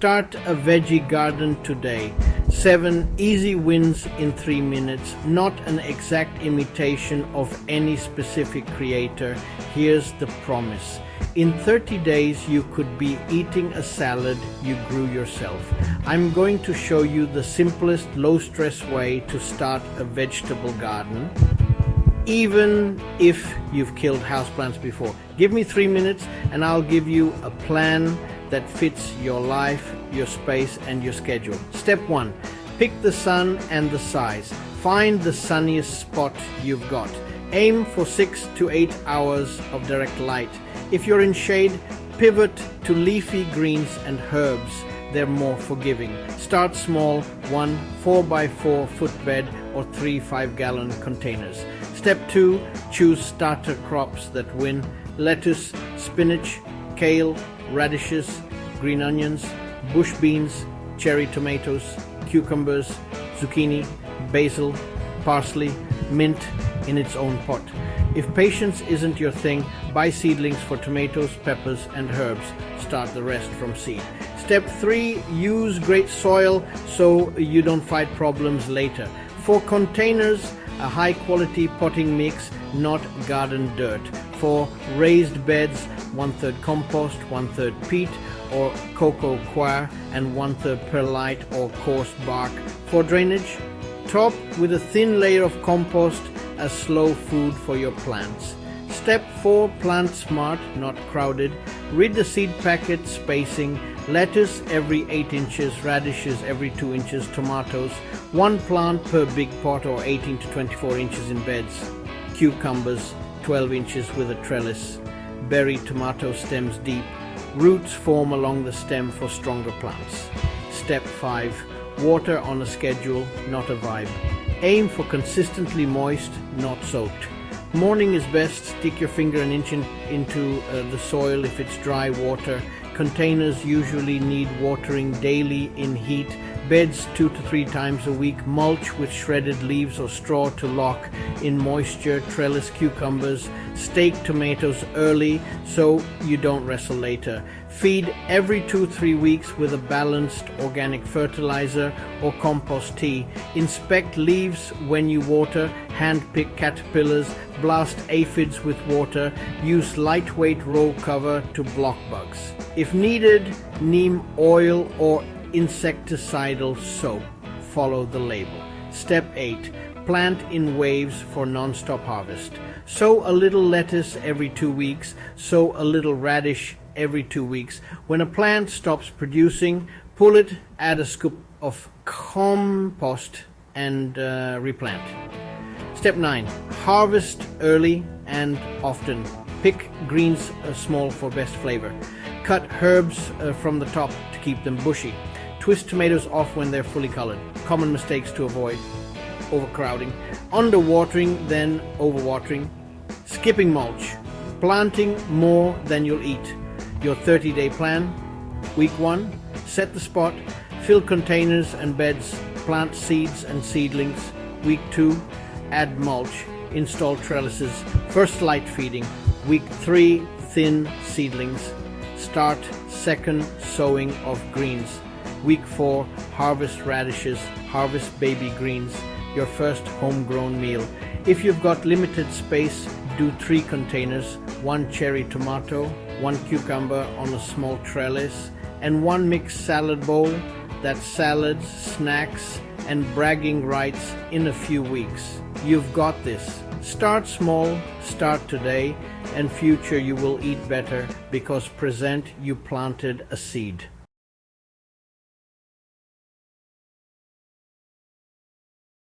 Start a veggie garden today. 7 easy wins in 3 minutes, not an exact imitation of any specific creator. Here's the promise. In 30 days, you could be eating a salad you grew yourself. I'm going to show you the simplest, low-stress way to start a vegetable garden, even if you've killed houseplants before. Give me 3 minutes and I'll give you a plan that fits your life, your space, and your schedule. Step 1. Pick the sun and the size. Find the sunniest spot you've got. Aim for 6 to 8 hours of direct light. If you're in shade, pivot to leafy greens and herbs. They're more forgiving. Start small, 1 4x4 footbed or 3 5-gallon containers. Step 2, choose starter crops that win. Lettuce, spinach, kale, radishes, green onions, bush beans, cherry tomatoes, cucumbers, zucchini, basil, parsley, mint in its own pot. If patience isn't your thing, buy seedlings for tomatoes, peppers, and herbs. Start the rest from seed. Step 3, use great soil so you don't fight problems later. For containers, a high-quality potting mix, not garden dirt. For raised beds, 1/3 compost, 1/3 peat or cocoa coir, and 1/3 perlite or coarse bark. For drainage, top with a thin layer of compost, a slow food for your plants. Step 4, plant smart, not crowded. Read the seed packet spacing. Lettuce every 8 inches, radishes every 2 inches, tomatoes 1 plant per big pot or 18 to 24 inches in beds. Cucumbers 12 inches with a trellis. Bury tomato stems deep. Roots form along the stem for stronger plants. Step 5, water on a schedule, not a vibe. Aim for consistently moist, not soaked. Morning is best. Stick your finger an inch into the soil if it's dry water. Containers usually need watering daily in heat. Beds 2 to 3 times a week. Mulch with shredded leaves or straw to lock in moisture. Trellis cucumbers. Stake tomatoes early so you don't wrestle later. Feed every 2-3 weeks with a balanced organic fertilizer or compost tea. Inspect leaves when you water. Hand-pick caterpillars. Blast aphids with water. Use lightweight roll cover to block bugs. If needed, neem oil or insecticidal soap. Follow the label. Step 8. Plant in waves for non-stop harvest. Sow a little lettuce every 2 weeks. Sow a little radish every 2 weeks. When a plant stops producing, pull it, add a scoop of compost and replant. Step 9. Harvest early and often. Pick greens small for best flavor. Cut herbs from the top to keep them bushy. Twist tomatoes off when they're fully colored. Common mistakes to avoid: overcrowding, underwatering, then overwatering, skipping mulch, planting more than you'll eat. Your 30-day plan: week 1, set the spot, fill containers and beds, plant seeds and seedlings. Week 2, add mulch, install trellises, first light feeding. Week 3, thin seedlings. Start second sowing of greens. Week 4, harvest radishes, harvest baby greens, your first homegrown meal. If you've got limited space, do 3 containers, 1 cherry tomato, 1 cucumber on a small trellis, and 1 mixed salad bowl. That's salads, snacks, and bragging rights in a few weeks. You've got this. Start small, start today, and future you will eat better because present you planted a seed.